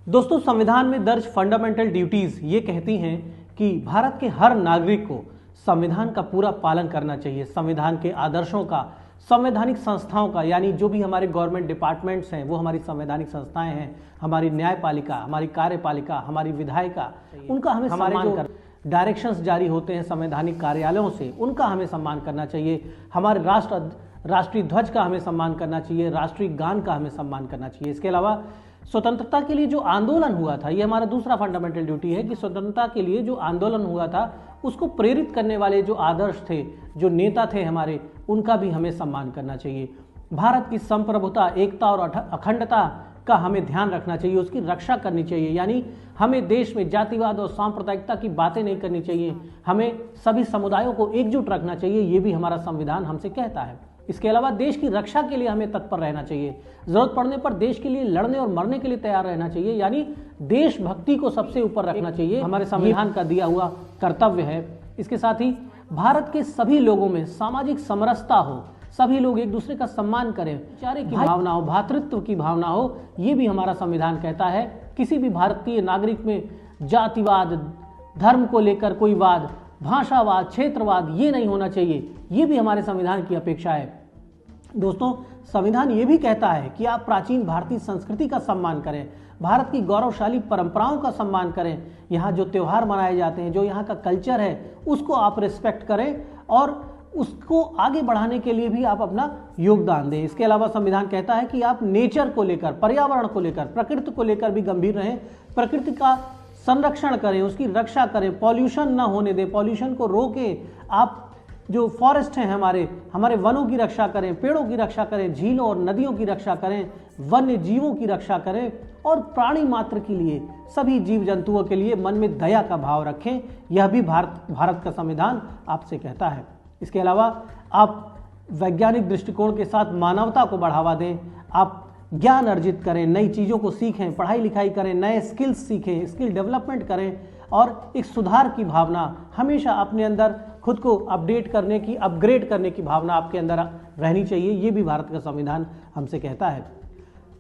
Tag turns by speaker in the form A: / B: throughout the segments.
A: दोस्तों, संविधान में दर्ज फंडामेंटल ड्यूटीज ये कहती हैं कि भारत के हर नागरिक को संविधान का पूरा पालन करना चाहिए। संविधान के आदर्शों का, संवैधानिक संस्थाओं का, यानी जो भी हमारे गवर्नमेंट डिपार्टमेंट्स हैं वो हमारी संवैधानिक संस्थाएं हैं, हमारी न्यायपालिका, हमारी कार्यपालिका, हमारी विधायिका, उनका हमें सम्मान कर, डायरेक्शंस जारी होते हैं संवैधानिक कार्यालयों से, उनका हमें सम्मान करना चाहिए। हमारे राष्ट्रीय ध्वज का हमें सम्मान करना चाहिए, राष्ट्रीय गान का हमें सम्मान करना चाहिए। इसके अलावा स्वतंत्रता के लिए जो आंदोलन हुआ था, ये हमारा दूसरा फंडामेंटल ड्यूटी है कि स्वतंत्रता के लिए जो आंदोलन हुआ था उसको प्रेरित करने वाले जो आदर्श थे, जो नेता थे हमारे, उनका भी हमें सम्मान करना चाहिए। भारत की संप्रभुता, एकता और अखंडता का हमें ध्यान रखना चाहिए, उसकी रक्षा करनी चाहिए। यानी हमें देश में जातिवाद और सांप्रदायिकता की बातें नहीं करनी चाहिए, हमें सभी समुदायों को एकजुट रखना चाहिए, ये भी हमारा संविधान हमसे कहता है। इसके अलावा देश की रक्षा के लिए हमें तत्पर रहना चाहिए, जरूरत पड़ने पर देश के लिए लड़ने और मरने के लिए तैयार रहना चाहिए। यानी देशभक्ति को सबसे ऊपर रखना चाहिए, हमारे संविधान का दिया हुआ कर्तव्य है। इसके साथ ही भारत के सभी लोगों में सामाजिक समरसता हो, सभी लोग एक दूसरे का सम्मान करें, भाईचारे की भावना हो, भ्रातृत्व की भावना हो, ये भी हमारा संविधान कहता है। किसी भी भारतीय नागरिक में जातिवाद, धर्म को लेकर कोई वाद, भाषावाद, क्षेत्रवाद, ये नहीं होना चाहिए, ये भी हमारे संविधान की अपेक्षा है। दोस्तों, संविधान ये भी कहता है कि आप प्राचीन भारतीय संस्कृति का सम्मान करें, भारत की गौरवशाली परंपराओं का सम्मान करें, यहाँ जो त्यौहार मनाए जाते हैं, जो यहाँ का कल्चर है, उसको आप रिस्पेक्ट करें और उसको आगे बढ़ाने के लिए भी आप अपना योगदान दें। इसके अलावा संविधान कहता है कि आप नेचर को लेकर, पर्यावरण को लेकर, प्रकृति को लेकर भी गंभीर रहें, प्रकृति का संरक्षण करें, उसकी रक्षा करें, पॉल्यूशन ना होने दें, पॉल्यूशन को रोकें। आप जो फॉरेस्ट हैं हमारे वनों की रक्षा करें, पेड़ों की रक्षा करें, झीलों और नदियों की रक्षा करें, वन्य जीवों की रक्षा करें और प्राणी मात्र के लिए, सभी जीव जंतुओं के लिए मन में दया का भाव रखें। यह भी भारत का संविधान आपसे कहता है। इसके अलावा आप वैज्ञानिक दृष्टिकोण के साथ मानवता को बढ़ावा दें, आप ज्ञान अर्जित करें, नई चीज़ों को सीखें, पढ़ाई लिखाई करें, नए स्किल्स सीखें, स्किल डेवलपमेंट करें और एक सुधार की भावना, हमेशा अपने अंदर खुद को अपडेट करने की, अपग्रेड करने की भावना आपके अंदर रहनी चाहिए। ये भी भारत का संविधान हमसे कहता है।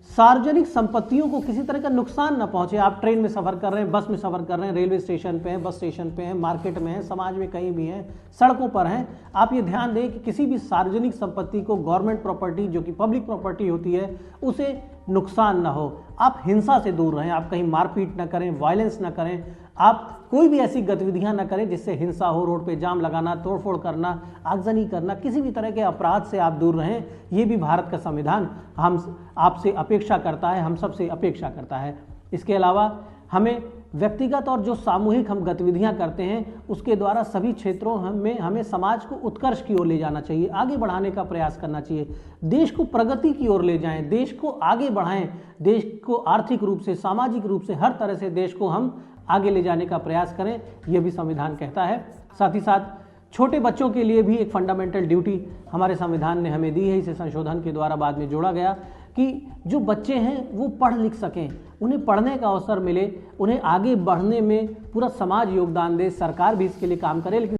A: सार्वजनिक संपत्तियों को किसी तरह का नुकसान न पहुंचे। आप ट्रेन में सफ़र कर रहे हैं, बस में सफ़र कर रहे हैं, रेलवे स्टेशन पे हैं, बस स्टेशन पे हैं, मार्केट में हैं, समाज में कहीं भी हैं, सड़कों पर हैं, आप ये ध्यान दें कि किसी भी सार्वजनिक संपत्ति को, गवर्नमेंट प्रॉपर्टी जो कि पब्लिक प्रॉपर्टी होती है, उसे नुकसान ना हो। आप हिंसा से दूर रहें, आप कहीं मारपीट ना करें, वायलेंस ना करें, आप कोई भी ऐसी गतिविधियां ना करें जिससे हिंसा हो, रोड पे जाम लगाना, तोड़फोड़ करना, आगजनी करना, किसी भी तरह के अपराध से आप दूर रहें। ये भी भारत का संविधान हम आपसे अपेक्षा करता है, हम सबसे अपेक्षा करता है। इसके अलावा हमें व्यक्तिगत और जो सामूहिक हम गतिविधियां करते हैं उसके द्वारा सभी क्षेत्रों में हमें समाज को उत्कर्ष की ओर ले जाना चाहिए, आगे बढ़ाने का प्रयास करना चाहिए, देश को प्रगति की ओर ले जाएं, देश को आगे बढ़ाएं, देश को आर्थिक रूप से, सामाजिक रूप से, हर तरह से देश को हम आगे ले जाने का प्रयास करें, यह भी संविधान कहता है। साथ ही साथ छोटे बच्चों के लिए भी एक फंडामेंटल ड्यूटी हमारे संविधान ने हमें दी है। इसे संशोधन के द्वारा बाद में जोड़ा गया कि जो बच्चे हैं वो पढ़ लिख सकें, उन्हें पढ़ने का अवसर मिले, उन्हें आगे बढ़ने में पूरा समाज योगदान दे, सरकार भी इसके लिए काम करे। लेकिन